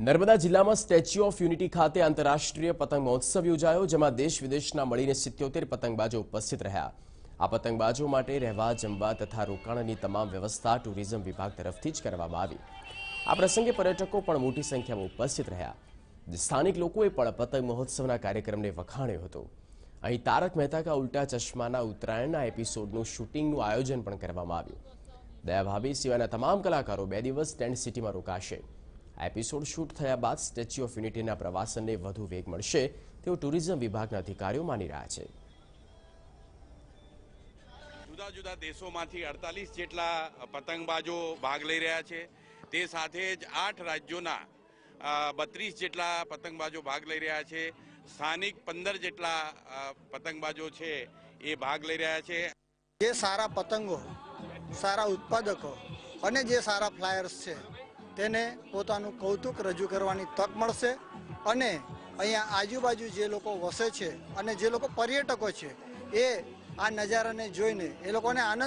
નર્મદા જિલ્લામાં statue of unity ખાતે આંતરરાષ્ટ્રીય પતંગ મહોત્સવ યોજાયો, જેમાં દેશ વિદેશના મળીને 77 પતંગબાજો ઉપસ્થિત રહ્યા। આ પતંગબાજો માટે રહેવા, જમવા તથા રોકાણની તમામ વ્યવસ્થા ટુરિઝમ વિભાગ તરફથી જ કરવામાં આવી। આ પ્રસંગે પર્યટકો પણ મોટી સંખ્યામાં ઉપસ્થિત રહ્યા। સ્થાનિક લોકોએ પણ પતંગ મહોત્સવના કાર્યક્રમને વખાણ્યો હતો। અહીં તારક મહેતા કા ઉલ્ટા ચશ્માના ઉત્તરાયણના એપિસોડનું શૂટિંગનું આયોજન પણ કરવામાં આવ્યું। દયા ભાભી સિવાયના તમામ કલાકારો 2 દિવસ ટેન્ટ સિટીમાં રોકાશે। આ એપિસોડ શૂટ થયા બાદ સ્ટેચ્યુ ઓફ યુનિટીના પ્રવાસનને વધુ વેગ મળશે તેવું ટુરિઝમ વિભાગના અધિકારીઓ માની રહ્યા છે। જુદા જુદા દેશોમાંથી 48 જેટલા પતંગબાજો ભાગ લઈ રહ્યા છે। તે સાથે જ 8 રાજ્યોના 32 જેટલા પતંગબાજો ભાગ લઈ રહ્યા છે। સ્થાનિક 15 જેટલા પતંગબાજો છે એ ભાગ લઈ રહ્યા છે। જે સારા પતંગો, સારા ઉત્પાદકો અને જે સારા ફ્લાયર્સ છે તેને પોતાનું કૌતુક રજૂ કરવાની તક મળશે અને અહીંયા આજુબાજુ જે લોકો વસે છે અને જે લોકો પર્યટકો છે એ આ નજારાને જોઈને એ લોકોને આનંદ